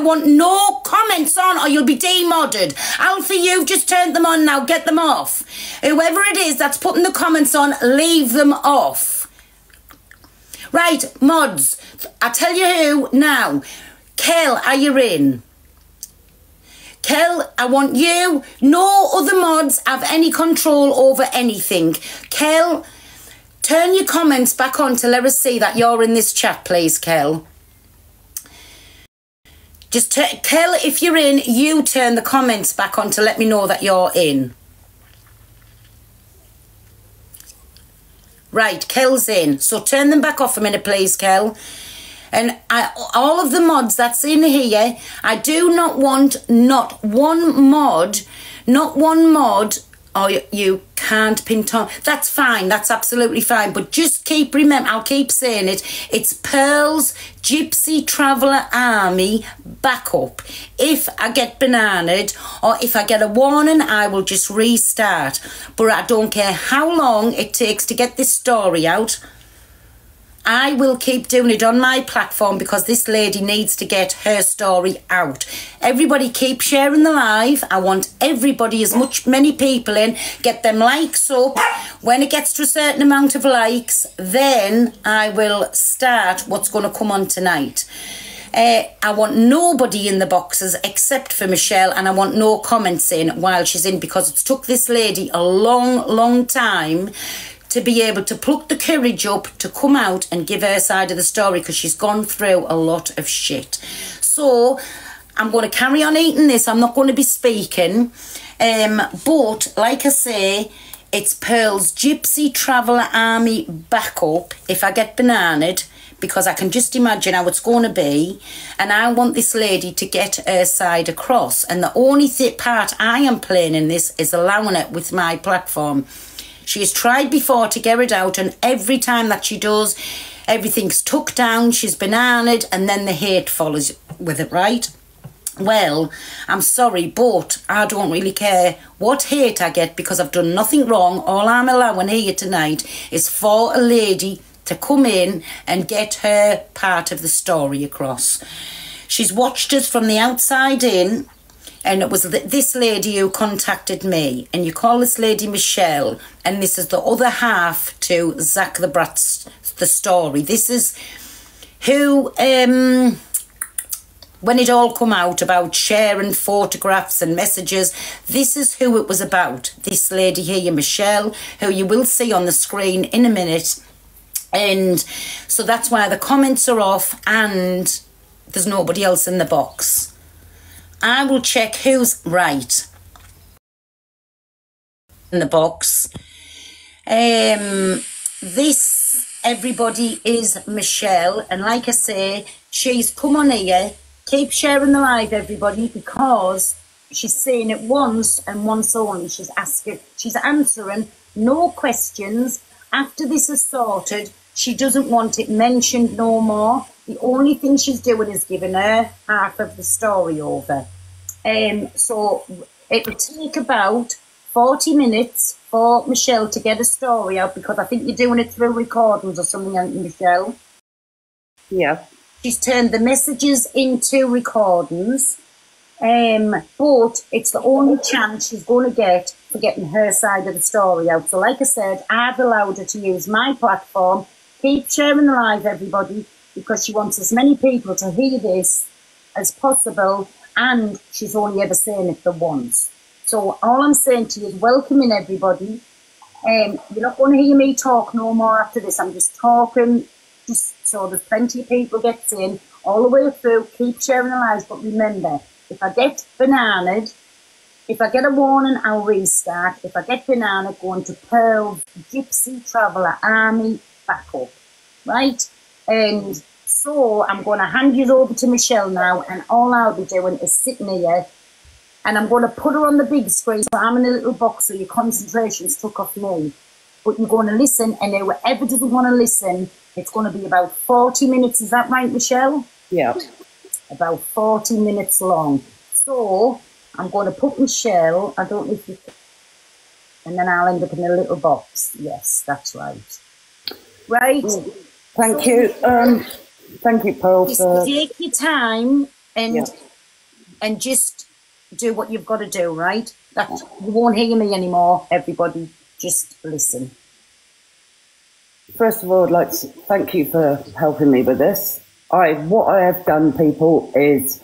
want no comments on or you'll be demodded. Alfie, you've just turned them on now. Get them off. Whoever it is that's putting the comments on, leave them off. Right, mods. I tell you who now. Kel, are you in? Kel, I want you. No other mods have any control over anything. Kel, turn your comments back on to let us see that you're in this chat, please, Kel. Just, Kel, if you're in, you turn the comments back on to let me know that you're in. Right, Kel's in. So turn them back off a minute, please, Kel. And all of the mods that's in here, I do not want not one mod, oh, you can't pin Tom. That's fine, that's absolutely fine. But just keep, remember, I'll keep saying it, it's Pearl's Gypsy Traveller Army backup. If I get bananaed or if I get a warning, I will just restart. But I don't care how long it takes to get this story out. I will keep doing it on my platform because this lady needs to get her story out. Everybody keep sharing the live. I want everybody, many people in. Get them likes up. When it gets to a certain amount of likes, then I will start what's going to come on tonight. I want nobody in the boxes except for Michelle, and I want no comments in while she's in because it's took this lady a long time to be able to pluck the courage up to come out and give her side of the story because she's gone through a lot of shit. So I'm going to carry on eating this. I'm not going to be speaking. But like I say, it's Pearl's Gypsy Traveller Army backup if I get bananaed, because I can just imagine how it's going to be. And I want this lady to get her side across. And the only part I am playing in this is allowing it with my platform. She has tried before to get it out, and every time that she does, everything's tucked down, she's bananaed, and then the hate follows with it, right? Well, I'm sorry, but I don't really care what hate I get because I've done nothing wrong. All I'm allowing here tonight is for a lady to come in and get her part of the story across. She's watched us from the outside in. And it was this lady who contacted me. And you call this lady Michelle. And this is the other half to Zach the Brat's the story. This is who, when it all come out about sharing photographs and messages, this is who it was about. This lady here, Michelle, who you will see on the screen in a minute. And so that's why the comments are off and there's nobody else in the box. I will check who's right in the box. This, everybody, is Michelle. And like I say, she's come on here. Keep sharing the live, everybody, because she's saying it once and once only. She's answering no questions. After this is sorted, she doesn't want it mentioned no more. The only thing she's doing is giving her half of the story over. So it will take about 40 minutes for Michelle to get a story out, because I think you're doing it through recordings or something, aren't you, Michelle? Yeah. She's turned the messages into recordings, but it's the only chance she's going to get for getting her side of the story out. So like I said, I've allowed her to use my platform. Keep sharing the live, everybody, because she wants as many people to hear this as possible, and she's only ever saying it the once. So all I'm saying to you is welcoming everybody. You're not going to hear me talk no more after this. I'm just talking, just so there's plenty of people gets in all the way through. Keep sharing the lives, but remember, if I get bananaed, if I get a warning, I'll restart. If I get bananaed, going to Pearl Gypsy Traveller Army backup, right? And so I'm going to hand you over to Michelle now, and all I'll be doing is sitting here, and I'm going to put her on the big screen. So I'm in a little box, so your concentration's took off me. But you're going to listen, and whoever doesn't want to listen, it's going to be about 40 minutes. Is that right, Michelle? Yeah. About 40 minutes long. So I'm going to put Michelle, I don't know if you can, and then I'll end up in a little box. Yes, that's right. Right? Thank you. Thank you, Pearl. Just take your time, and and just do what you've got to do, right? That you won't hear me anymore, everybody. Just listen. First of all, I'd like to thank you for helping me with this. What I have done, people, is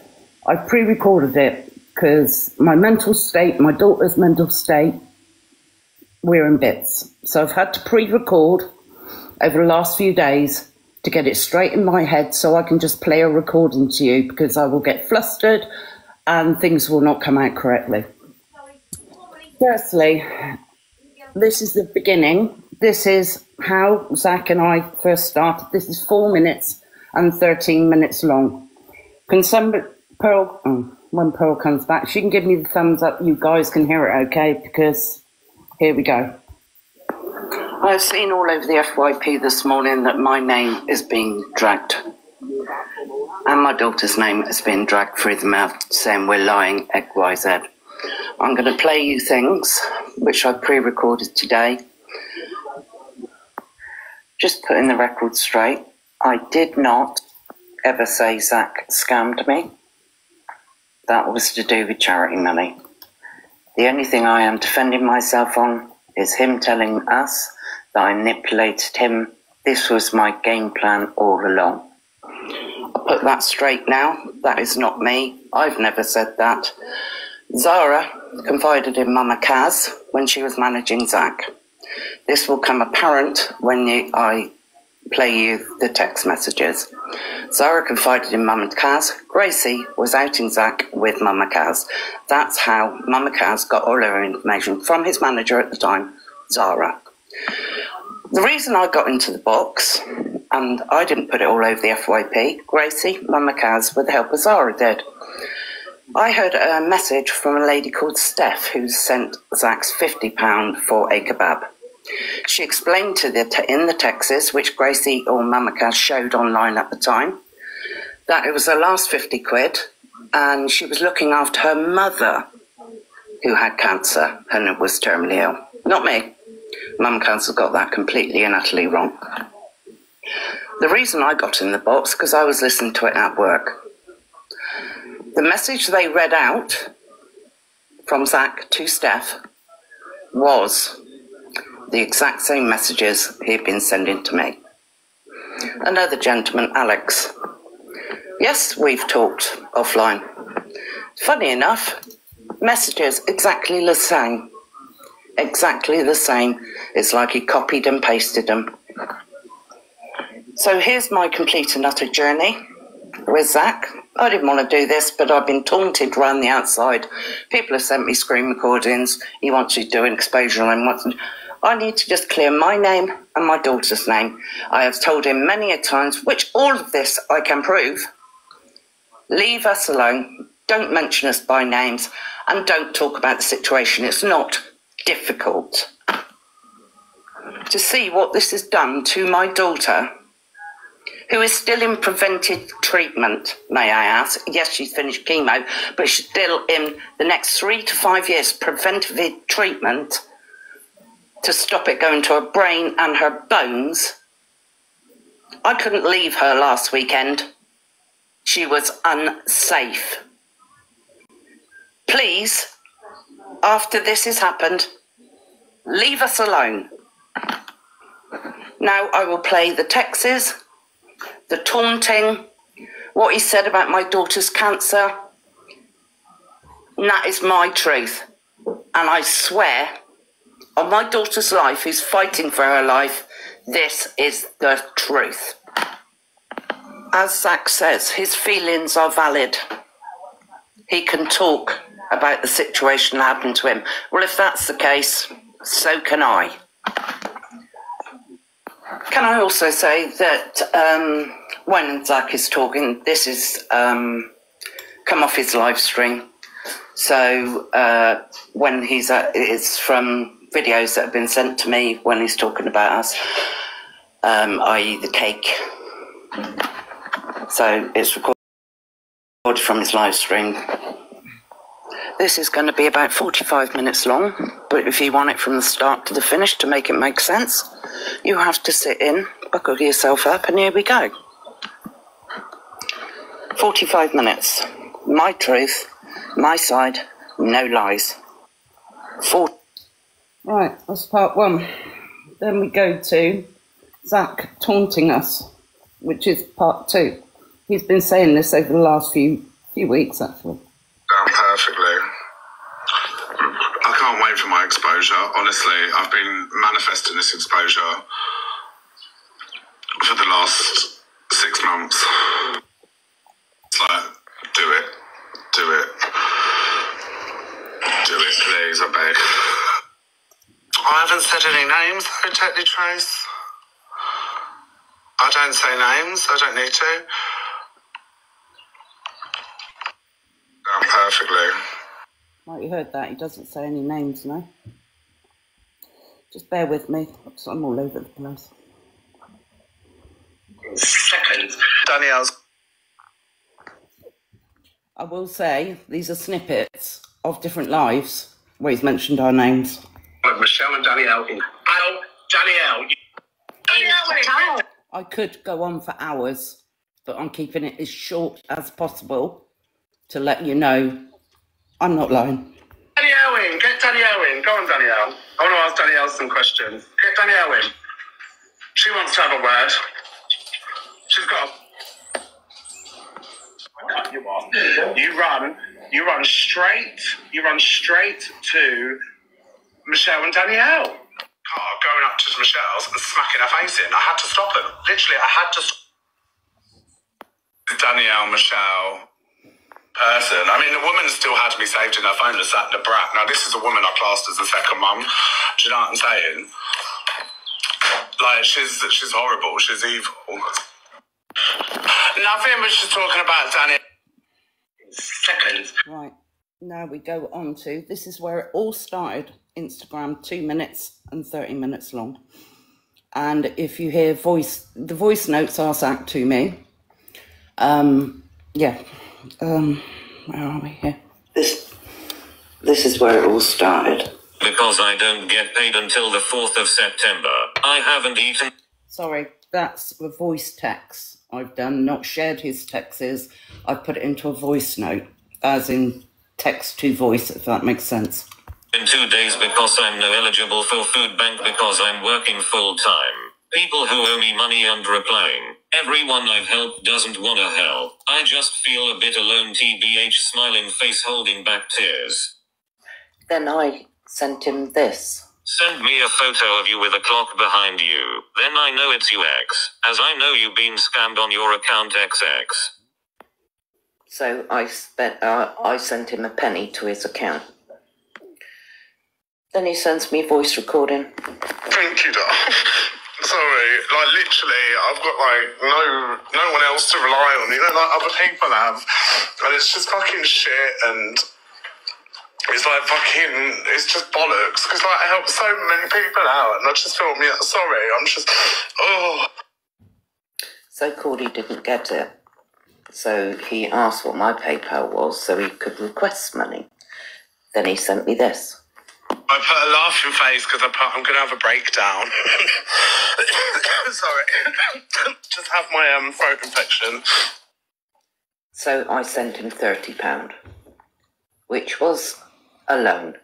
I've pre-recorded it because my mental state, my daughter's mental state, we're in bits. So I've had to pre-record over the last few days to get it straight in my head so I can just play a recording to you, because I will get flustered and things will not come out correctly. Firstly, this is the beginning. This is how Zach and I first started. This is 4 minutes and 13 minutes long. Can somebody, Pearl, when Pearl comes back, she can give me the thumbs up. You guys can hear it, okay? Because here we go. I've seen all over the FYP this morning that my name is being dragged. And my daughter's name has been dragged through the mouth, saying we're lying XYZ. I'm going to play you things which I pre-recorded today. Just putting the record straight. I did not ever say Zach scammed me. That was to do with charity money. The only thing I am defending myself on is him telling us that I manipulated him. This was my game plan all along. I'll put that straight now. That is not me. I've never said that. Zara confided in Mama Kaz when she was managing Zach. This will come apparent when I play you the text messages. Zara confided in Mama Kaz. Gracie was outing Zach with Mama Kaz. That's how Mama Kaz got all her information from his manager at the time, Zara. The reason I got into the box, and I didn't put it all over the FYP, Gracie, Mama Kaz, with the help of Zara did. I heard a message from a lady called Steph who sent Zach's £50 for a kebab. She explained to in the texts, which Gracie or Mama Kaz showed online at the time, that it was her last 50 quid and she was looking after her mother who had cancer and was terminally ill. Not me. Mama Kaz got that completely and utterly wrong. The reason I got in the box, because I was listening to it at work. The message they read out from Zach to Steph was the exact same messages he'd been sending to me. Another gentleman, Alex. Yes, we've talked offline. Funny enough, messages exactly the same. Exactly the same. It's like he copied and pasted them. So here's my complete and utter journey with Zach. I didn't want to do this, but I've been taunted around the outside. People have sent me screen recordings. He wants you to do an exposure on him. I need to just clear my name and my daughter's name. I have told him many a times, which all of this I can prove. Leave us alone. Don't mention us by names and don't talk about the situation. It's not difficult to see what this has done to my daughter, who is still in preventive treatment, may I ask. Yes, she's finished chemo, but she's still in the next 3 to 5 years preventive treatment to stop it going to her brain and her bones. I couldn't leave her last weekend. She was unsafe. Please, after this has happened, leave us alone. Now I will play the texts, the taunting, what he said about my daughter's cancer. And that is my truth. And I swear on my daughter's life, who's fighting for her life, this is the truth. As Zach says, his feelings are valid. He can talk about the situation that happened to him. Well, if that's the case, so can I. Can I also say that when Zach is talking, this is come off his live stream. So when he's it's from videos that have been sent to me when he's talking about us, i.e. the cake. So it's recorded from his live stream. This is going to be about 45 minutes long, but if you want it from the start to the finish to make it make sense, you have to sit in, buckle yourself up, and here we go. 45 minutes. My truth, My side, no lies. Right, that's part one. Then we go to Zach taunting us, which is part two. He's been saying this over the last few weeks, actually. Perfectly. I can't wait for my exposure. Honestly, I've been manifesting this exposure for the last 6 months. It's like, do it, please, I beg. I haven't said any names, though, Technically Trace. I don't say names, I don't need to. Perfectly. Right, you heard that. He doesn't say any names, no? Just bear with me, because I'm all over the place. Seconds. Danielle's. I will say, these are snippets of different lives where he's mentioned our names. Michelle and Danielle. Danielle. I could go on for hours, but I'm keeping it as short as possible to let you know I'm not lying. Danielle in. Get Danielle in. Go on, Danielle. I want to ask Danielle some questions. Get Danielle in. She wants to have a word. She's got a... You off. You run straight to Michelle and Danielle. Going up to Michelle's and smacking her face in. I had to stop him. Literally, I had to stop. Danielle, Michelle, person. I mean, the woman still had me saved in her phone and sat in the brat. Now, this is a woman I classed as a second mum. Do you know what I'm saying? Like, she's horrible. She's evil. Nothing, we're just talking about Danielle. Seconds. Right, now we go on to, this is where it all started. Instagram, 2 minutes and 30 minutes long. And if you hear the voice notes are sent to me. Where are we here? This is where it all started. Because I don't get paid until the 4th of September. I haven't eaten... Sorry, that's the voice text I've done, not shared his texts. I've put it into a voice note, as in text to voice, if that makes sense. In 2 days because I'm no eligible for food bank because I'm working full time. People who owe me money and replying. Everyone I've helped doesn't wanna help. I just feel a bit alone, TBH, smiling face holding back tears. Then I sent him this. Send me a photo of you with a clock behind you. Then I know it's you X, as I know you've been scammed on your account XX. So I sent him a penny to his account. Then he sends me a voice recording. Thank you, darling. Sorry, like literally, I've got like no one else to rely on, you know, like other people have, and it's just fucking shit, and it's like fucking, it's just bollocks, because like I help so many people out, and I just feel sorry, I'm just, oh. So Cordy didn't get it, so he asked what my PayPal was so he could request money. Then he sent me this. I put a laughing face because I'm going to have a breakdown. Sorry. Just have my throat infection. So I sent him £30, which was a loan.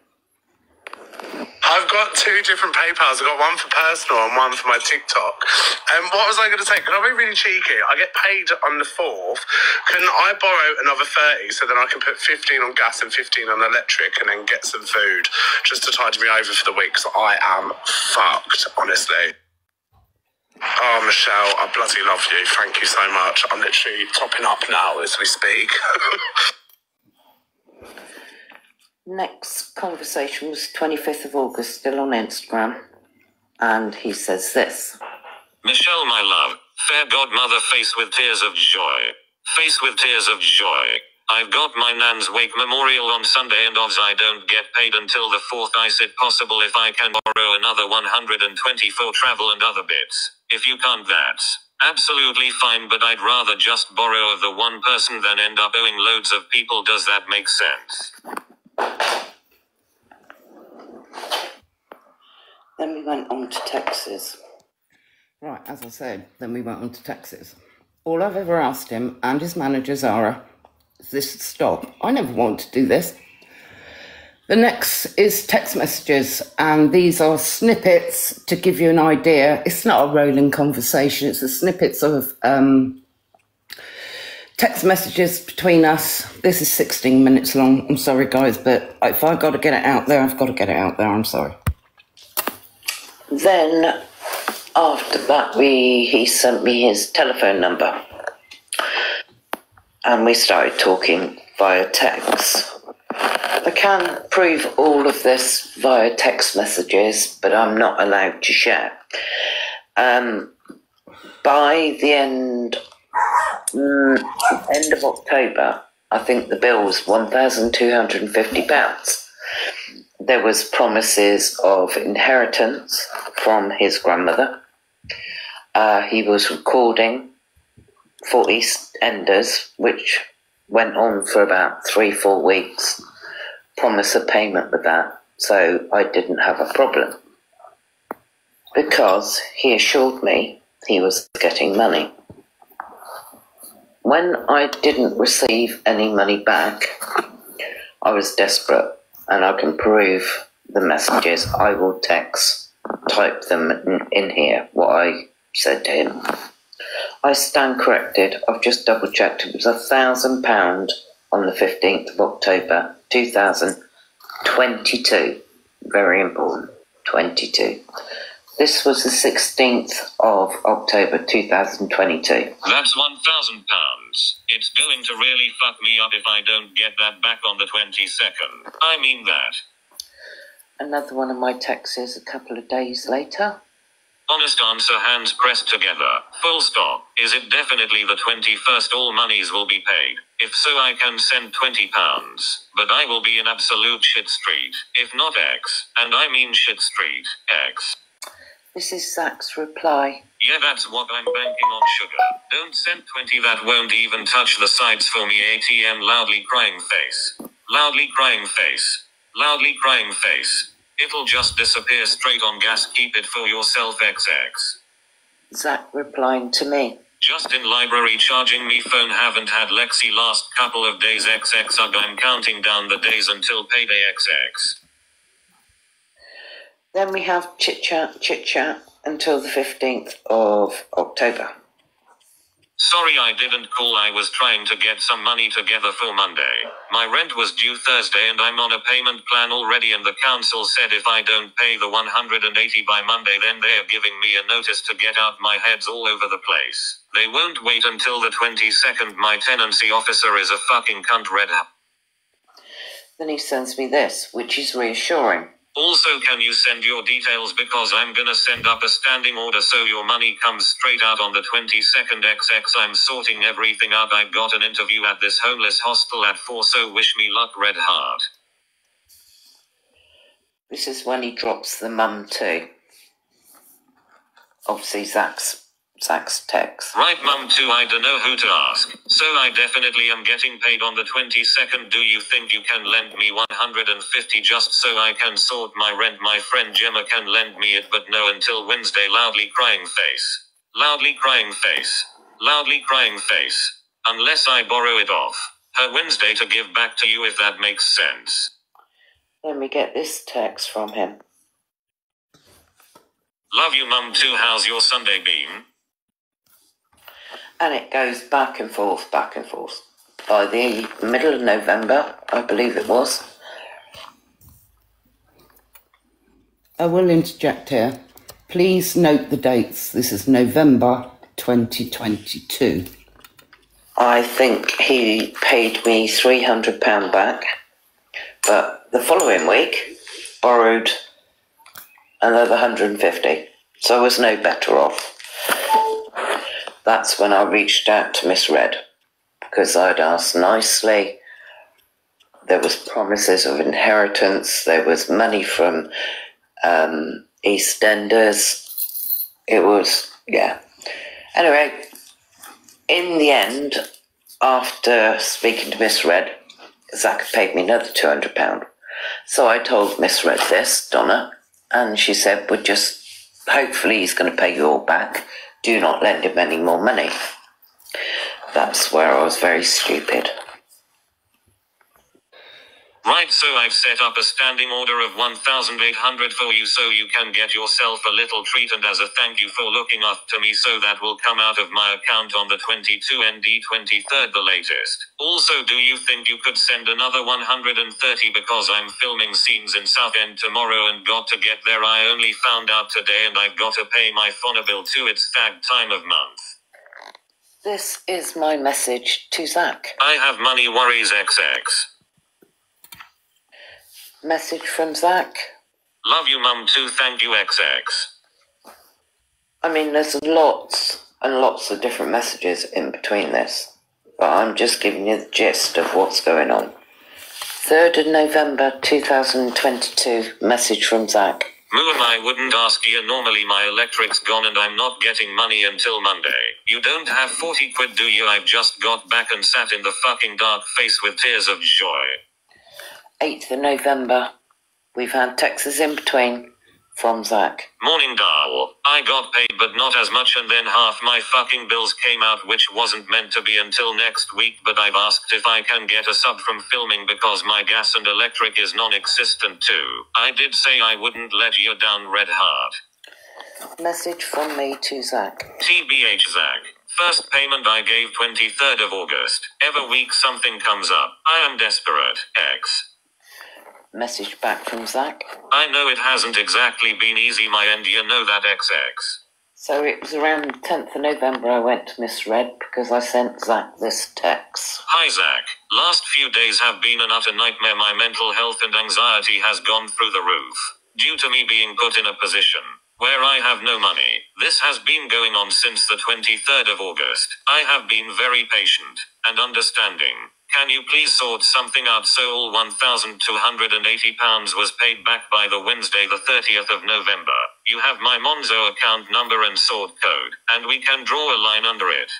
I've got 2 different PayPals. I've got one for personal and one for my TikTok. And what was I going to say? Can I be really cheeky? I get paid on the 4th. Can I borrow another 30 so then I can put 15 on gas and 15 on electric and then get some food just to tide me over for the week? Because I am fucked, honestly. Oh, Michelle, I bloody love you. Thank you so much. I'm literally topping up now as we speak. Next conversation was 25th of August, still on Instagram. And he says this. Michelle, my love, fair godmother, face with tears of joy. Face with tears of joy. I've got my nan's wake memorial on Sunday and odds I don't get paid until the 4th. I said possible if I can borrow another 120 for travel and other bits. If you can't, that's absolutely fine, but I'd rather just borrow of the one person than end up owing loads of people. Does that make sense? Then we went on to Texas. Right, as I said, then we went on to Texas. All I've ever asked him and his manager, Zara, this stop. I never want to do this. The next is text messages, and these are snippets to give you an idea. It's not a rolling conversation, it's the snippets of text messages between us. This is 16 minutes long. I'm sorry, guys, but if I've got to get it out there, I've got to get it out there. I'm sorry. Then, after that, he sent me his telephone number. And we started talking via text. I can prove all of this via text messages, but I'm not allowed to share. By the end of October, I think the bill was £1,250. There was promises of inheritance from his grandmother. He was recording for EastEnders, which went on for about 3-4 weeks. Promise of payment with that, so I didn't have a problem. Because he assured me he was getting money. When I didn't receive any money back, I was desperate, and I can prove the messages. I will type them in here, what I said to him. I stand corrected. I've just double checked. It was £1,000 on the 15th of October, 2022. Very important, 22. This was the 16th of October, 2022. That's £1,000. It's going to really fuck me up if I don't get that back on the 22nd. I mean that. Another one of my texts a couple of days later. Honest answer, hands pressed together. Full stop. Is it definitely the 21st all monies will be paid? If so, I can send £20. But I will be in absolute shit street. If not X, and I mean shit street, X. This is Zach's reply. Yeah, that's what I'm banking on, sugar. Don't send 20, that won't even touch the sides for me. ATM loudly crying face. Loudly crying face. Loudly crying face. It'll just disappear straight on gas. Keep it for yourself, XX. Zach replying to me. Just in library charging me phone. Haven't had Lexi last couple of days, XX. I'm counting down the days until payday, XX. Then we have chit chat until the 15th of October. Sorry I didn't call. I was trying to get some money together for Monday. My rent was due Thursday and I'm on a payment plan already, and the council said if I don't pay the 180 by Monday, then they're giving me a notice to get out. My head's all over the place. They won't wait until the 22nd. My tenancy officer is a fucking cunt, red. Then he sends me this, which is reassuring. Also, can you send your details, because I'm gonna send up a standing order so your money comes straight out on the 22nd, XX. I'm sorting everything out. I got an interview at this homeless hostel at 4, so wish me luck, red heart. This is when he drops the mum too. Obviously Zach's text. Right, mum too, I don't know who to ask. So I definitely am getting paid on the 22nd. Do you think you can lend me 150 just so I can sort my rent? My friend Gemma can lend me it, but no until Wednesday. Loudly crying face. Loudly crying face. Loudly crying face. Unless I borrow it off her Wednesday to give back to you, if that makes sense. Then we get this text from him. Love you, mum too. How's your Sunday been? And it goes back and forth, back and forth. By the middle of November, I believe it was. I will interject here. Please note the dates. This is November 2022. I think he paid me £300 back, but the following week borrowed another 150, so I was no better off. That's when I reached out to Miss Red, because I'd asked nicely. There was promises of inheritance. There was money from EastEnders. It was, yeah. Anyway, in the end, after speaking to Miss Red, Zach paid me another £200. So I told Miss Red this, Donna, and she said, well, just hopefully he's going to pay you all back. Do not lend him any more money. That's where I was very stupid. Right, so I've set up a standing order of 1,800 for you so you can get yourself a little treat, and as a thank you for looking after me, so that will come out of my account on the 22 and 23rd the latest. Also, do you think you could send another 130 because I'm filming scenes in Southend tomorrow and got to get there. I only found out today and I've got to pay my phone bill too. It's fag time of month. This is my message to Zach. I have money worries XX. Message from Zach. Love you mum too, thank you XX. I mean, there's lots and lots of different messages in between this, but I'm just giving you the gist of what's going on. 3rd of November 2022, message from Zach. Moo, and I wouldn't ask you, normally my electric's gone and I'm not getting money until Monday. You don't have 40 quid, do you? I've just got back and sat in the fucking dark face with tears of joy. 8th of November, we've had texts in between from Zach. Morning, Darl. I got paid but not as much, and then half my fucking bills came out, which wasn't meant to be until next week, but I've asked if I can get a sub from filming because my gas and electric is non-existent too. I did say I wouldn't let you down, red heart. Message from me to Zach. TBH Zach. First payment I gave 23rd of August. Every week something comes up. I am desperate. X. Message back from Zach. I know it hasn't exactly been easy my end, you know that XX. So it was around the 10th of November I went to misread because I sent Zach this text. Hi Zach. Last few days have been an utter nightmare. My mental health and anxiety has gone through the roof. Due to me being put in a position where I have no money. This has been going on since the 23rd of August. I have been very patient and understanding. Can you please sort something out so all £1,280 was paid back by the Wednesday the 30th of November? You have my Monzo account number and sort code, and we can draw a line under it.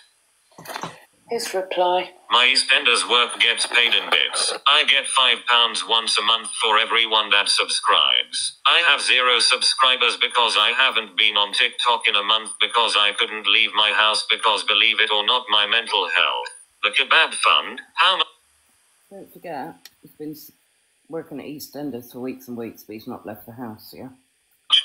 His reply. My EastEnders work gets paid in bits. I get £5 once a month for everyone that subscribes. I have 0 subscribers because I haven't been on TikTok in a month because I couldn't leave my house because, believe it or not, my mental health. The Kebab Fund, how much? Don't forget, he's been working at EastEnders for weeks and weeks, but he's not left the house, yeah?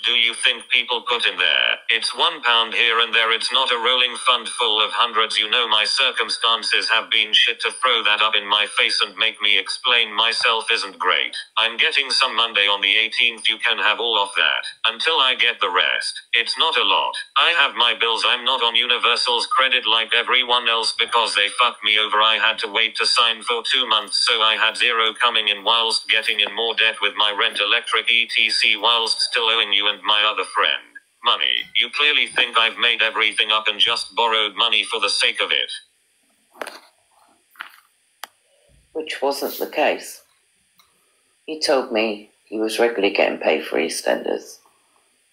Do you think people put in there? It's £1 here and there, it's not a rolling fund full of hundreds. You know my circumstances have been shit. To throw that up in my face and make me explain myself isn't great. I'm getting some Monday on the 18th, you can have all of that. Until I get the rest. It's not a lot. I have my bills, I'm not on Universal's credit like everyone else because they fucked me over. I had to wait to sign for 2 months, so I had 0 coming in whilst getting in more debt with my rent, electric, etc. whilst still owing you and my other friend money. You clearly think I've made everything up and just borrowed money for the sake of it. Which wasn't the case. He told me he was regularly getting paid for EastEnders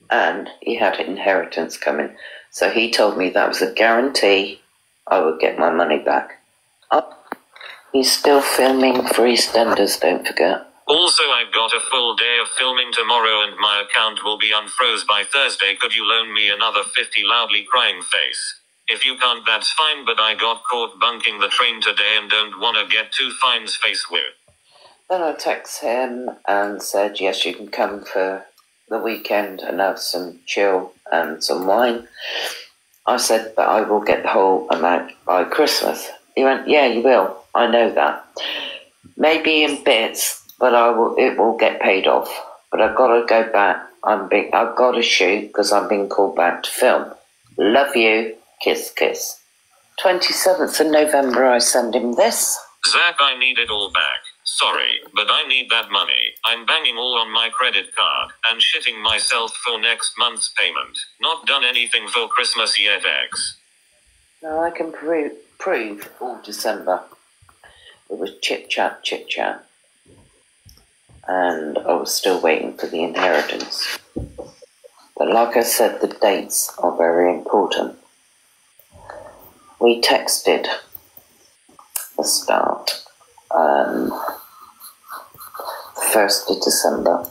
and he had inheritance coming. So he told me that was a guarantee I would get my money back. He's still filming for EastEnders, don't forget. Also, I've got a full day of filming tomorrow and my account will be unfroze by Thursday. Could you loan me another 50? Loudly crying face. If you can't, that's fine, but I got caught bunking the train today and don't want to get 2 fines face with. Then I texted him and said, yes, you can come for the weekend and have some chill and some wine. I said, but I will get the whole amount by Christmas. He went, yeah, you will. I know that. Maybe in bits. But it will get paid off. But I've got to go back. I've got to shoot because I'm being called back to film. Love you. Kiss, kiss. 27th of November, I send him this. Zach, I need it all back. Sorry, but I need that money. I'm banging all on my credit card and shitting myself for next month's payment. Not done anything for Christmas yet, X. Now I can prove all December. It was chit-chat, chit-chat. And I was still waiting for the inheritance. But like I said, the dates are very important. We texted the start, the 1st of December,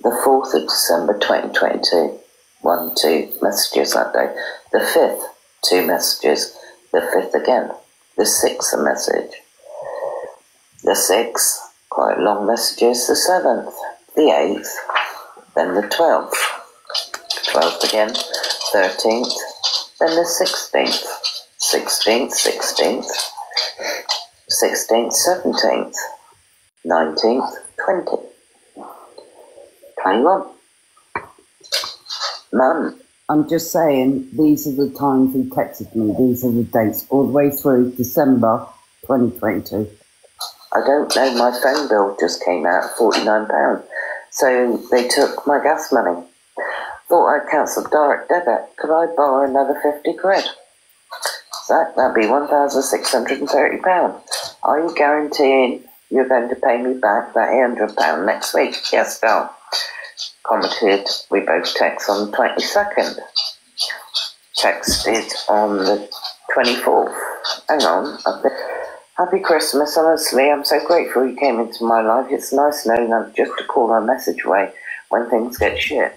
the 4th of December 2022, 2 messages that day, the 5th, 2 messages, the 5th again, the 6th a message, the 6th, Quite long messages. The 7th, the 8th, then the 12th. 12th again, 13th, then the 16th. 16th, 17th, 19th, 20, 21. None. I'm just saying, these are the times he texted me. These are the dates, all the way through December 2022. I don't know, my phone bill just came out at £49. So they took my gas money. Thought I'd cancelled direct debit. Could I borrow another 50 quid? That'd be £1,630. Are you guaranteeing you're going to pay me back that £800 next week? Yes, Dal. Commented, we both text on the 22nd. Texted on the 24th. Hang on. Happy Christmas, honestly. I'm so grateful you came into my life. It's nice knowing that just to call or message away when things get shit.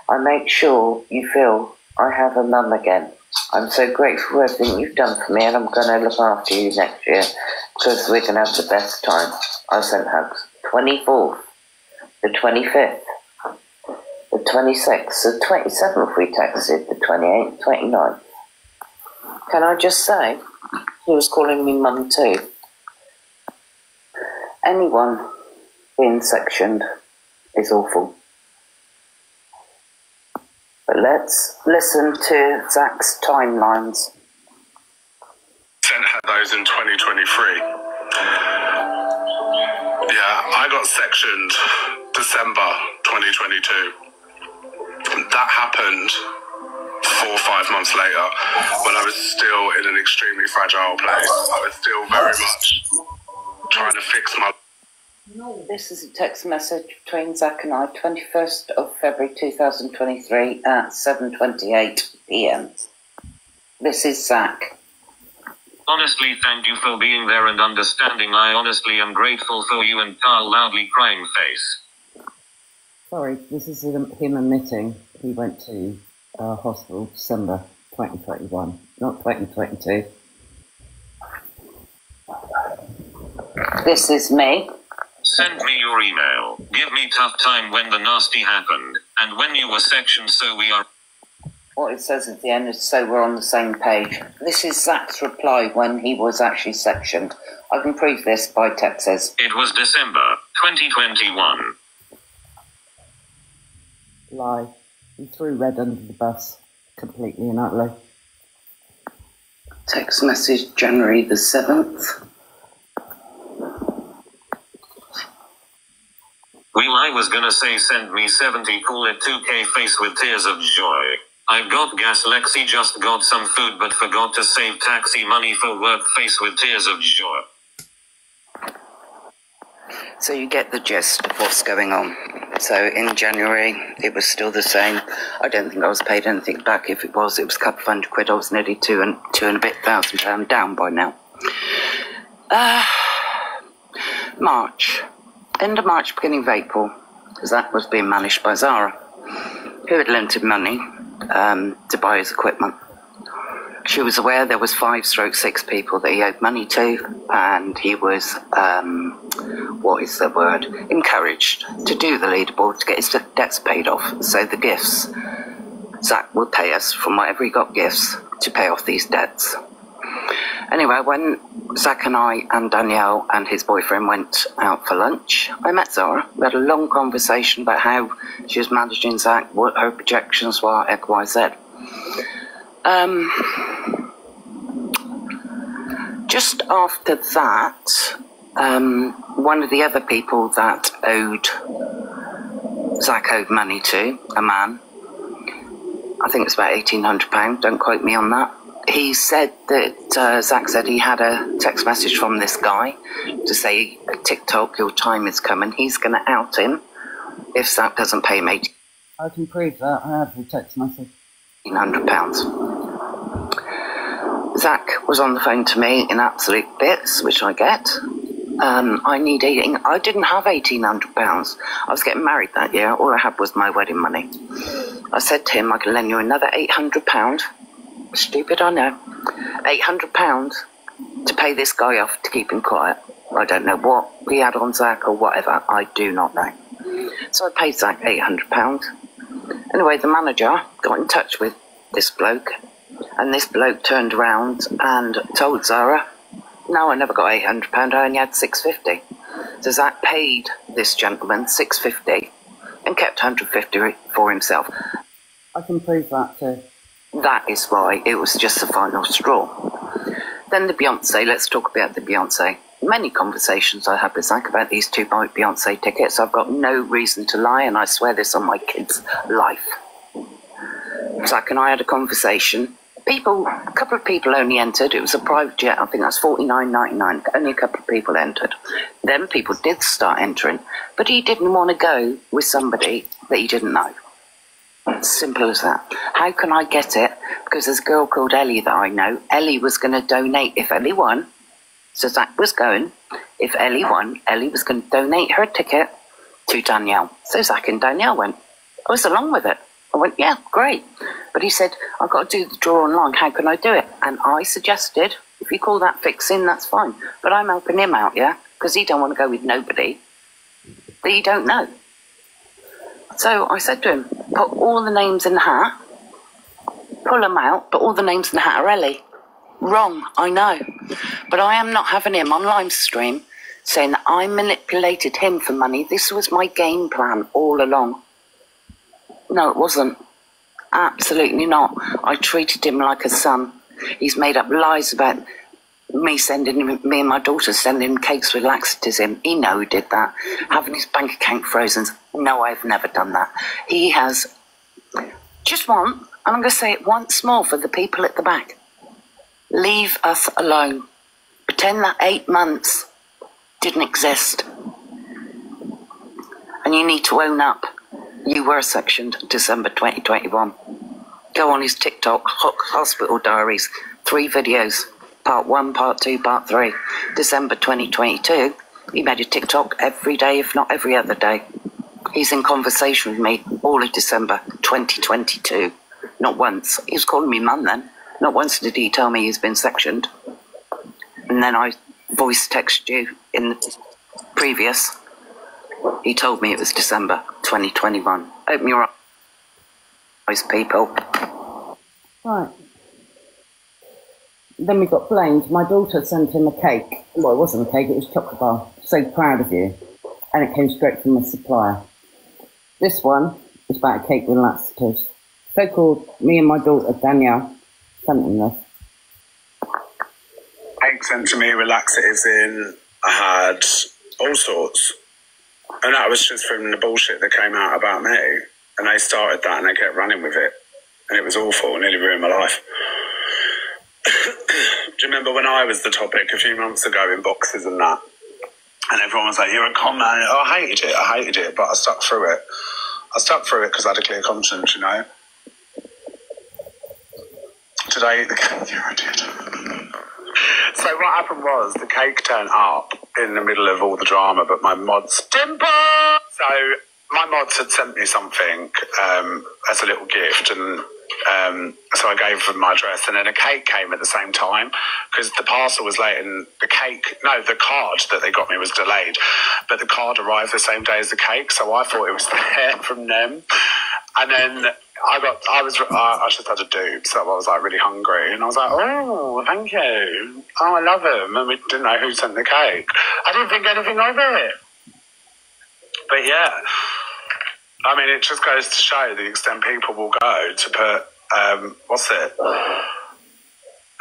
I make sure you feel I have a mum again. I'm so grateful for everything you've done for me, and I'm going to look after you next year because we're going to have the best time. I sent hugs. 24th, the 25th, the 26th, the 27th we texted, the 28th, 29th. Can I just say, he was calling me mum too. Anyone being sectioned is awful. But let's listen to Zach's timelines. Sent her those in 2023. Yeah, I got sectioned December 2022. That happened 4 or 5 months later when I was still in an extremely fragile place. I was still very much trying to fix my... No, this is a text message between Zach and I, 21st of February 2023 at 7:28 p.m. This is Zach. Honestly, thank you for being there and understanding. I honestly am grateful for you and Carl loudly crying face. Sorry, this is him admitting he went to hospital December 2021, not 2022. This is me. Send me your email. Give me tough time when the nasty happened, and when you were sectioned, so we are... What it says at the end is so we're on the same page. This is Zach's reply when he was actually sectioned. I can prove this by texts. It was December 2021. Lie. He threw Red under the bus completely and utterly. Text message January the 7th. Well, I was gonna say send me 70, call it 2K face with tears of joy. I've got gas, Lexi just got some food but forgot to save taxi money for work, face with tears of joy. So you get the gist of what's going on. So in January, it was still the same. I don't think I was paid anything back. If it was a couple of £100. I was nearly two and a bit £1,000 down by now. March. End of March, beginning of April, because that was being managed by Zara, who had lent him money to buy his equipment. She was aware there was 5/6 people that he owed money to, and he was, encouraged to do the leaderboard to get his debts paid off. So the gifts, Zach would pay us from whatever he got gifts to pay off these debts. Anyway, when Zach and I and Danielle and his boyfriend went out for lunch, I met Zara. We had a long conversation about how she was managing Zach, what her projections were, X, Y, Z. Just after that, one of the other people that Zach owed money to, a man, I think it's about £1,800, don't quote me on that. He said that Zach said he had a text message from this guy to say, TikTok, your time is coming. He's going to out him if Zach doesn't pay him I can prove that. I have the text message. £1,800. Zach was on the phone to me in absolute bits, which I get. I didn't have £1,800. I was getting married that year. All I had was my wedding money. I said to him, I can lend you another £800. Stupid, I know. £800 to pay this guy off to keep him quiet. I don't know what he had on Zach or whatever. I do not know. So I paid Zach £800. Anyway, the manager got in touch with this bloke, and this bloke turned around and told Zara, no, I never got £800, I only had £650. So Zach paid this gentleman £650 and kept £150 for himself. I can prove that too. That is why it was just the final straw. Then the Beyonce, let's talk about the Beyonce. Many conversations I had with Zach about these 2 Beyonce tickets. I've got no reason to lie, and I swear this on my kid's life. Zach and I had a conversation. A couple of people only entered. It was a private jet. I think that's $49.99. Only a couple of people entered. Then people did start entering, but he didn't want to go with somebody that he didn't know. Simple as that. How can I get it? Because there's a girl called Ellie that I know. Ellie was going to donate if Ellie won. So Zach was going. If Ellie won, Ellie was going to donate her ticket to Danielle. So Zach and Danielle went. I was along with it. I went, yeah, great. But he said, I've got to do the draw online. How can I do it? And I suggested, if you call that fixing, that's fine. But I'm helping him out, yeah? Because he don't want to go with nobody that you don't know. So I said to him, put all the names in the hat, pull them out, but all the names in the hat are Ellie. Wrong, I know. But I am not having him on live stream saying that I manipulated him for money. This was my game plan all along. No, it wasn't. Absolutely not. I treated him like a son. He's made up lies about me and my daughter sending him cakes with laxatives in. He know he did that. Having his bank account frozen. No, I've never done that. He has. Just one, and I'm going to say it once more for the people at the back. Leave us alone. Pretend that 8 months didn't exist. And you need to own up. You were sectioned December 2021. Go on his TikTok, Hospital Diaries, 3 videos. Part 1, Part 2, Part 3. December 2022. He made a TikTok every day, if not every other day. He's in conversation with me all of December 2022. Not once. He was calling me mum then. Not once did he tell me he's been sectioned. And then I voice texted you in the previous. He told me it was December 2021. Open your eyes, people. Right. Then we got blamed. My daughter sent him a cake. Well, it wasn't a cake, it was a chocolate bar. So proud of you. And it came straight from the supplier. This one is about a cake with laxatives. So-called me and my daughter, Danielle, sent him this. Cake sent to me with laxatives in. I had all sorts. And that was just from the bullshit that came out about me. And they started that and they kept running with it. And it was awful. It nearly ruined my life. Do you remember when I was the topic a few months ago in boxes and that? And everyone was like, you're a con man. Oh, I hated it, but I stuck through it. I stuck through it because I had a clear conscience, you know. Today, the cake, yeah, I did. So what happened was the cake turned up in the middle of all the drama, but my mods didn't. So my mods had sent me something as a little gift, and so I gave them my address, and then a cake came at the same time because the parcel was late, and the card that they got me was delayed, but the card arrived the same day as the cake, so I thought it was there from them, and then I just had a dupe, so I was like really hungry, and I was like, oh, thank you, oh, I love him, and we didn't know who sent the cake. I didn't think anything of it, but yeah. I mean, it just goes to show the extent people will go to put,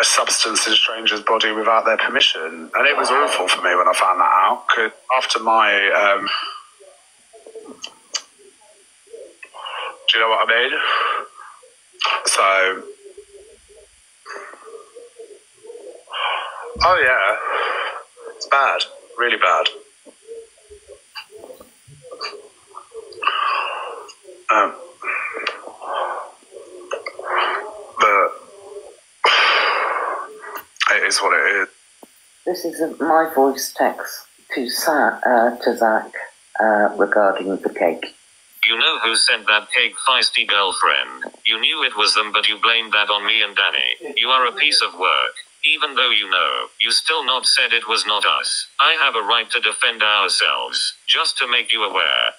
a substance in a stranger's body without their permission. And it was awful for me when I found that out. Cause after my, do you know what I mean? So, oh yeah, it's bad, really bad. But it is what it is. This is my voice text to Zach regarding the cake. You know who sent that cake, feisty girlfriend? You knew it was them, but you blamed that on me and Danny. You are a piece of work. Even though you know, you still not said it was not us. I have a right to defend ourselves, just to make you aware.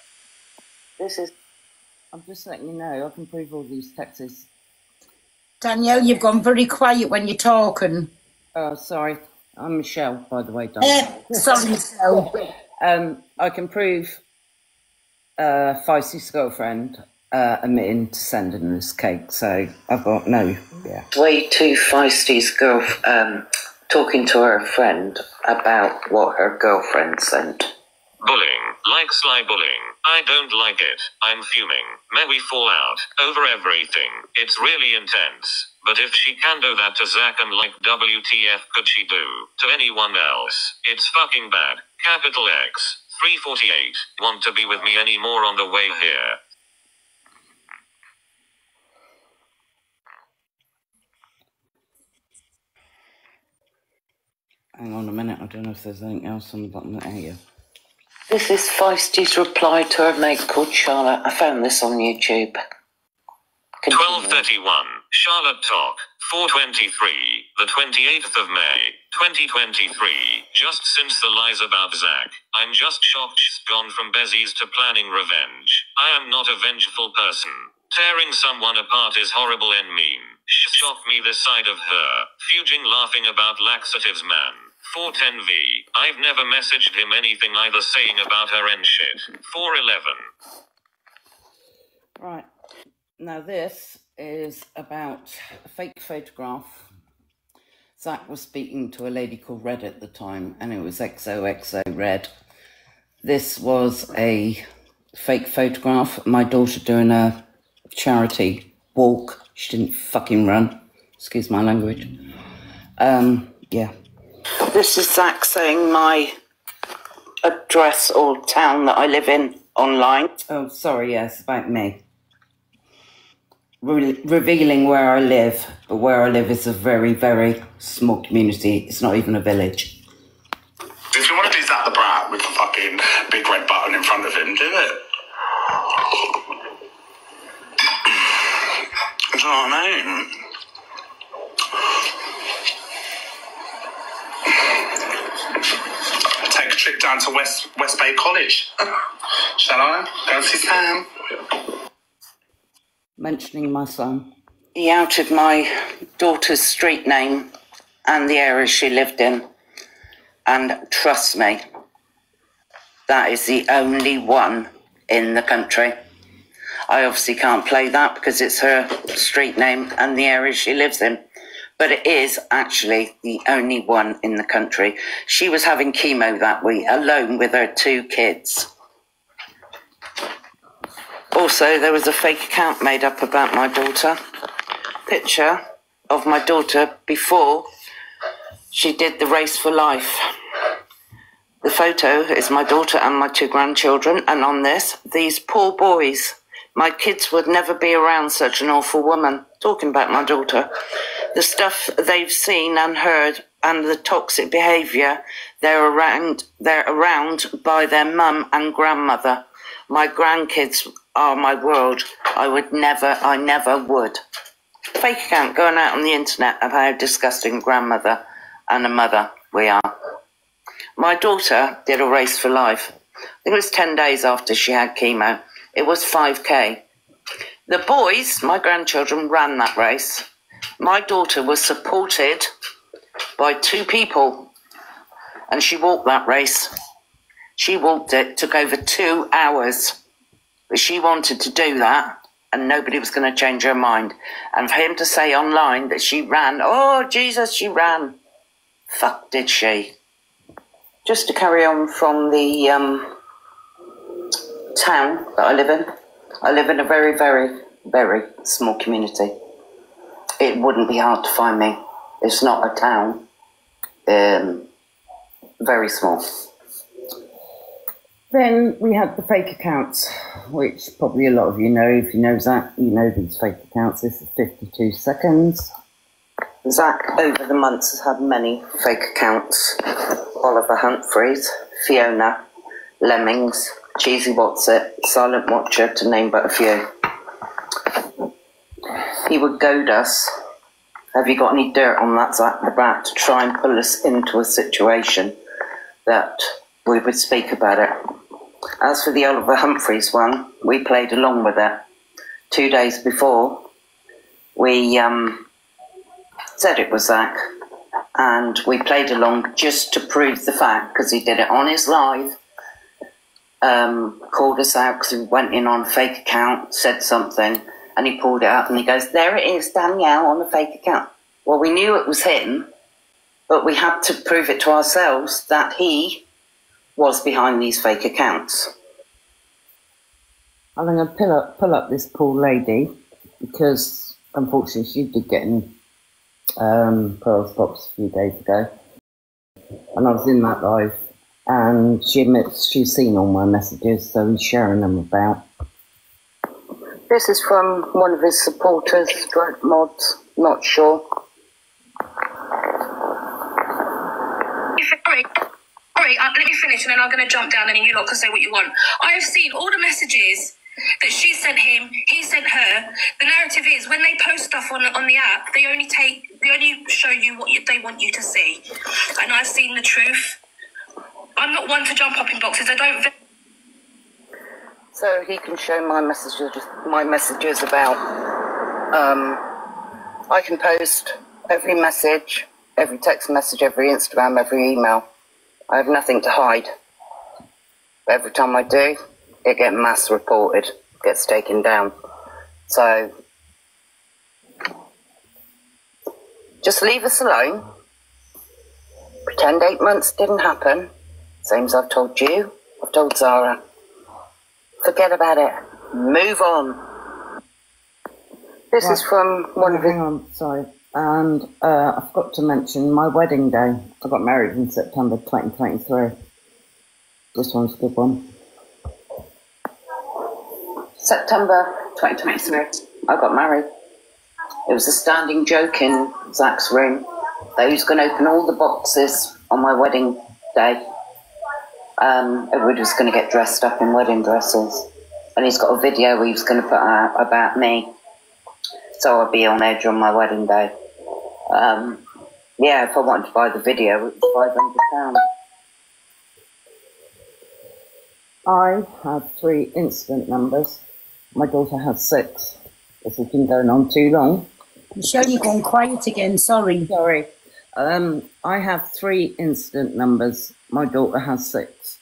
This is... I'm just letting you know, I can prove all these texts. Danielle, you've gone very quiet when you're talking. Oh, sorry. I'm Michelle, by the way, Danielle. Sorry, Michelle. I can prove Feisty's girlfriend admitting to sending this cake, so I've got no, yeah. Way too Feisty's girl talking to her friend about what her girlfriend sent. Bullying, like sly bullying. I don't like it. I'm fuming. May we fall out over everything. It's really intense. But if she can do that to Zach, and like WTF could she do to anyone else? It's fucking bad. Capital X. 348. Want to be with me anymore on the way here? Hang on a minute, I don't know if there's anything else on the bottom here. This is Feisty's reply to her mate called Charlotte. I found this on YouTube. 12:31. Charlotte Talk. 4:23. The 28th of May, 2023. Just since the lies about Zach, I'm just shocked she's gone from Bezies to planning revenge. I am not a vengeful person. Tearing someone apart is horrible and mean. Shock me this side of her. Fuging laughing about laxatives man. 410V. I've never messaged him anything either saying about her and shit. 411. Right. Now this is about a fake photograph. Zach was speaking to a lady called Red at the time, and it was XOXO Red. This was a fake photograph. My daughter doing a charity walk. She didn't fucking run. Excuse my language. Yeah. This is Zach saying my address or town that I live in online. Oh, sorry, yes, about me. Revealing where I live, but where I live is a very, very small community. It's not even a village. If you want to do Zach the Brat with a fucking big red button in front of him, do it. Do you know what I mean? Take a trip down to West Bay College. Shall I? Go and see Sam. Mentioning my son. He outed my daughter's street name and the area she lived in. And trust me, that is the only one in the country. I obviously can't play that because it's her street name and the area she lives in. But it is actually the only one in the country. She was having chemo that week, alone with her 2 kids. Also, there was a fake account made up about my daughter. Picture of my daughter before she did the Race for Life. The photo is my daughter and my 2 grandchildren, and on this, these poor boys. My kids would never be around such an awful woman. Talking about my daughter. The stuff they've seen and heard and the toxic behaviour, they're around by their mum and grandmother. My grandkids are my world. I never would. Fake account going out on the internet of how disgusting grandmother and a mother we are. My daughter did a Race for Life. I think it was 10 days after she had chemo. It was 5K. The boys, my grandchildren, ran that race. My daughter was supported by 2 people, and she walked that race. She walked it, took over 2 hours. But she wanted to do that, and nobody was going to change her mind. And for him to say online that she ran, oh, Jesus, she ran. Fuck, did she? Just to carry on from the town that I live in. I live in a very, very, very small community. It wouldn't be hard to find me. It's not a town. Very small. Then we had the fake accounts, which probably a lot of you know. If you know Zach, you know these fake accounts. This is 52 seconds. Zach, over the months, has had many fake accounts. Oliver Humphreys, Fiona, Lemmings, Cheesy Whatsit, Silent Watcher, to name but a few. He would goad us Have you got any dirt on that Zach the Bat to try and pull us into a situation that we would speak about it? As for the Oliver Humphreys one, we played along with it. 2 days before, we said it was Zach, and we played along just to prove the fact, because he did it on his live, called us out because we went in on a fake account, said something, and he pulled it up and he goes, there it is, Danielle, on the fake account. Well, we knew it was him, but we had to prove it to ourselves that he was behind these fake accounts. I'm going to pull up this poor lady, because unfortunately she did get in Pearl's box a few days ago, and I was in that live, and she admits she's seen all my messages, so he's sharing them about. This is from one of his supporters, stroke mods, not sure. Sorry, let me finish and then I'm going to jump down and you lot can say what you want. I have seen all the messages that she sent him, he sent her. The narrative is when they post stuff on the app, they only show you what they want you to see. And I've seen the truth. I'm not one to jump up in boxes. I don't. So he can show my messages about. I can post every message, every text message, every Instagram, every email. I have nothing to hide. But every time I do, it gets mass reported, gets taken down. So just leave us alone. Pretend 8 months didn't happen. Same as I've told you, I've told Zara. Forget about it. Move on. This is from one of his... Hang on, sorry. And I forgot to mention my wedding day. I got married in September 2023. This one's a good one. September 2023, I got married. It was a standing joke in Zach's room that he was going to open all the boxes on my wedding day. Everybody was going to get dressed up in wedding dresses. And he's got a video he was going to put out about me. So I'll be on edge on my wedding day. Yeah, if I wanted to buy the video, it was £500. I have 3 incident numbers. My daughter has 6. This has been going on too long. Michelle, you're going quiet again, sorry. Sorry. I have 3 incident numbers. My daughter has 6.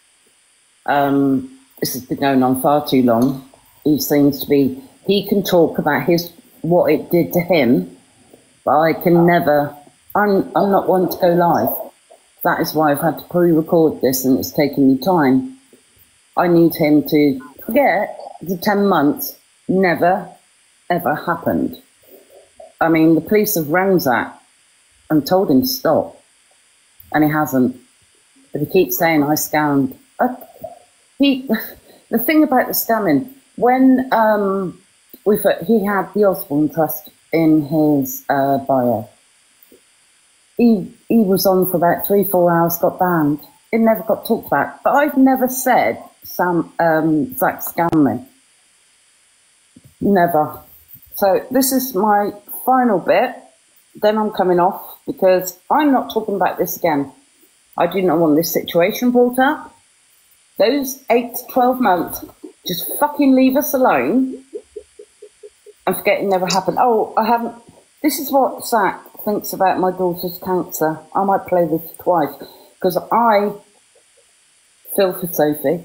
This has been going on far too long. He seems to be... He can talk about what it did to him, but I can never... I'm not one to go live. That is why I've had to pre-record this, and it's taken me time. I need him to forget the 10 months never, ever happened. I mean, the police have rang Zach and told him to stop, and he hasn't. But he keeps saying, I scammed. The thing about the scamming, when he had the Osborne Trust in his bio, he was on for about 3-4 hours, got banned. It never got talked about. But I've never said Zach scammed me. Never. So this is my final bit. Then I'm coming off because I'm not talking about this again. I do not want this situation brought up. Those 8 to 12 months, just fucking leave us alone and forget it never happened. Oh, I haven't. This is what Zach thinks about my daughter's cancer. I might play this twice because I feel for Sophie.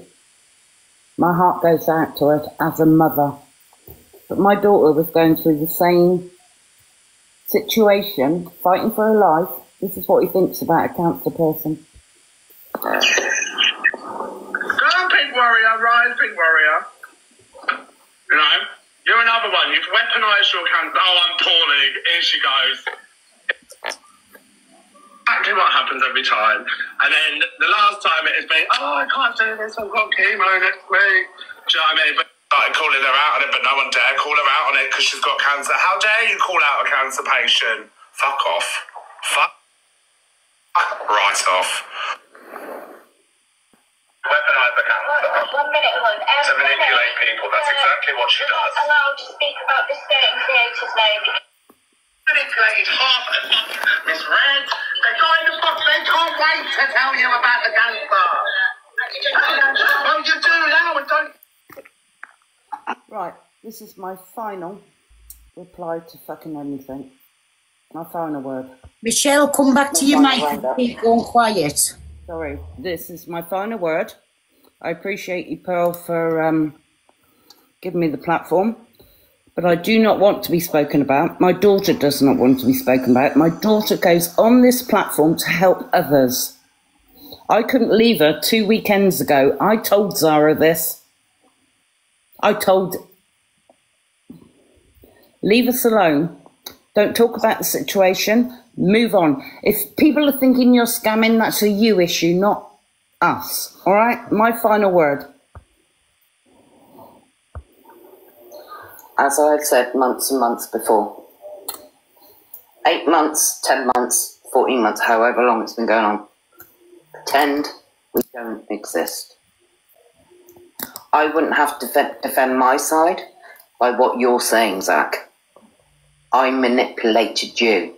My heart goes out to her as a mother. But my daughter was going through the same situation, fighting for her life. This is what he thinks about a cancer person. Go on, Pink Warrior, rise, Pink Warrior. You know, you're another one. You've weaponised your cancer. Oh, I'm poorly. Here she goes. Exactly what happens every time. And then the last time it has been, oh, I can't do this, I've got chemo next week. Do you know what I mean? But started calling her out on it, but no one dare call her out on it because she's got cancer. How dare you call out a cancer patient? Fuck off. Fuck right off. Weaponise the cancer. 1 minute, hon. To manipulate people, that's exactly what she does. Allowed to speak about this certain creator's name. Manipulate manipulated half a fucking Miss Red. They can't wait to tell you about the gangster. Well, you do now and don't. Right, this is my final reply to fucking anything. My final word. Michelle, come back to your mic and keep going quiet. Sorry, this is my final word. I appreciate you, Pearl, for giving me the platform, but I do not want to be spoken about. My daughter does not want to be spoken about. My daughter goes on this platform to help others. I couldn't leave her 2 weekends ago. I told Zara this. Leave us alone. Don't talk about the situation. Move on. If people are thinking you're scamming, that's a you issue, not us. All right? My final word. As I've said months and months before, 8 months, 10 months, 14 months, however long it's been going on, pretend we don't exist. I wouldn't have to defend my side by what you're saying, Zach. I manipulated you,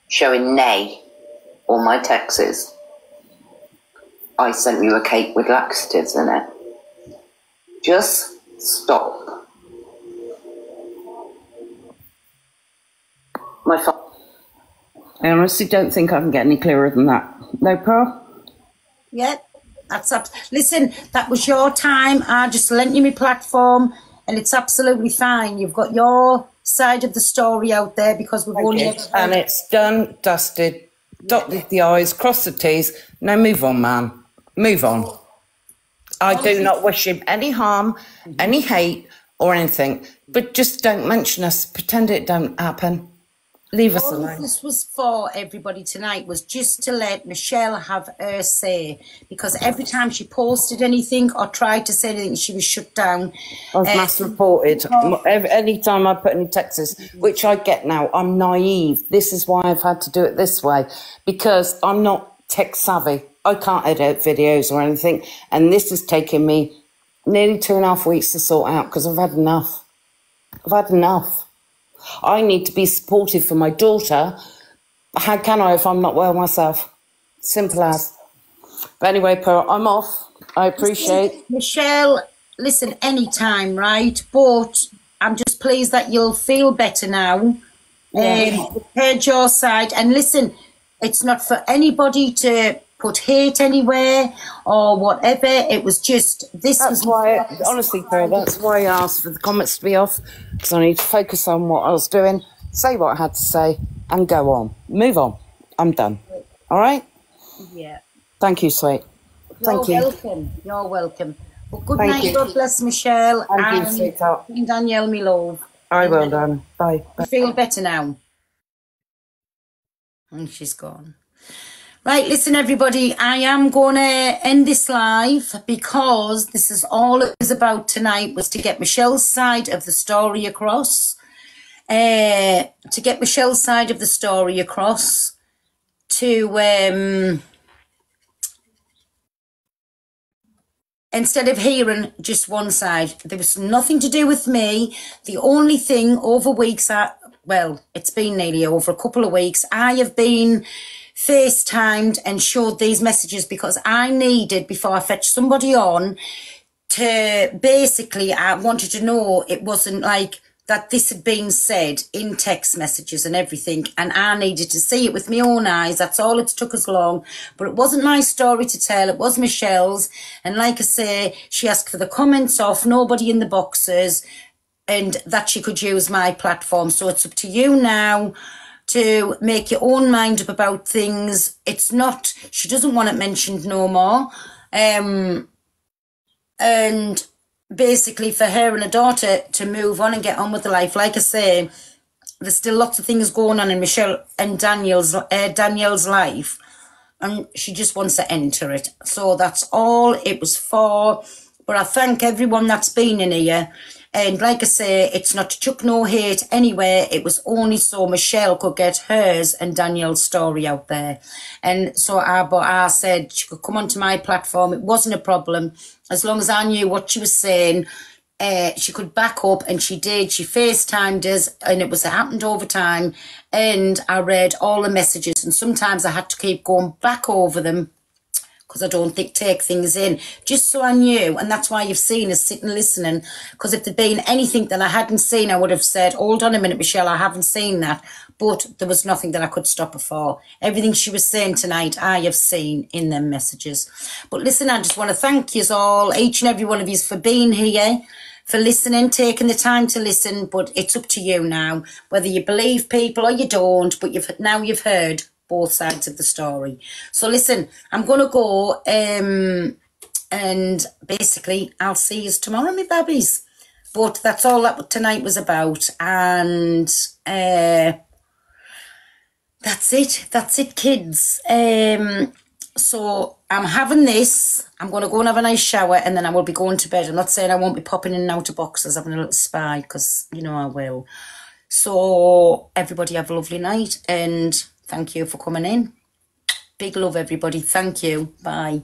showing nay all my texts. I sent you a cake with laxatives in it. Just stop. I honestly don't think I can get any clearer than that. No, Pearl? Yeah, that's up. Listen, that was your time. I just lent you my platform, and it's absolutely fine. You've got your side of the story out there because we've only... And it's done, dusted, dotted the I's, crossed the T's. Now move on, man. Move on. I do not wish him any harm, any hate or anything, but just don't mention us. Pretend it don't happen. Leave us alone. All this was for everybody tonight was just to let Michelle have her say, because every time she posted anything or tried to say anything, she was shut down. I was mass reported. Any time I put any texts, which I get now, I'm naive. This is why I've had to do it this way, because I'm not tech savvy. I can't edit videos or anything, and this has taken me nearly 2.5 weeks to sort out because I've had enough. I've had enough. I need to be supportive for my daughter. How can I if I'm not well myself? Simple as. But anyway, Pearl, I'm off. I appreciate... Michelle, listen, anytime, right? But I'm just pleased that you'll feel better now. Heard your side. And listen, it's not for anybody to put hate anywhere or whatever. It was just... That's why, honestly, Pearl, that's why I asked for the comments to be off, because I need to focus on what I was doing, say what I had to say, and go on. Move on. I'm done. All right? Yeah. Thank you, sweet. Thank you. You're welcome. You're welcome. Well, good night. God bless Michelle. Thank you, sweetheart. And Danielle, me love. I will, darling. Bye. I feel better now. And she's gone. Right, listen, everybody, I am going to end this live because this is all it was about tonight, was to get Michelle's side of the story across. To instead of hearing just one side. There was nothing to do with me. The only thing over weeks, well, it's been nearly over a couple of weeks, I have been FaceTimed and showed these messages because I needed, before I fetched somebody on, to basically, I wanted to know it wasn't like that this had been said in text messages and everything, and I needed to see it with my own eyes. That's all it took us long. But it wasn't my story to tell, it was Michelle's. And like I say, she asked for the comments off, nobody in the boxes, and that she could use my platform. So it's up to you now to make your own mind up about things. It's not, she doesn't want it mentioned no more. And basically for her and her daughter to move on and get on with the life. Like I say, there's still lots of things going on in Michelle and Danielle's life, and she just wants to enter it. So that's all it was for. But I thank everyone that's been in here. And like I say, it's not to chuck no hate anywhere. It was only so Michelle could get hers and Danielle's story out there. And so I said she could come onto my platform. It wasn't a problem. As long as I knew what she was saying, she could back up, and she did. She FaceTimed us, and it happened over time, and I read all the messages, and sometimes I had to keep going back over them because I don't take things in, just so I knew. And that's why you've seen us sitting listening, because if there'd been anything that I hadn't seen, I would have said, hold on a minute, Michelle, I haven't seen that. But there was nothing that I could stop her for. Everything she was saying tonight, I have seen in them messages. But listen, I just want to thank you all, each and every one of you, for being here, for listening, taking the time to listen. But it's up to you now, whether you believe people or you don't, but you've heard both sides of the story. So listen, I'm going to go, and basically I'll see you tomorrow, my babbies. But that's all that tonight was about. And that's it, kids. So I'm having this. I'm going to go and have a nice shower, and then I will be going to bed. I'm not saying I won't be popping in and out of boxes, having a little spy, because you know I will. So everybody have a lovely night, and thank you for coming in. Big love, everybody. Thank you. Bye.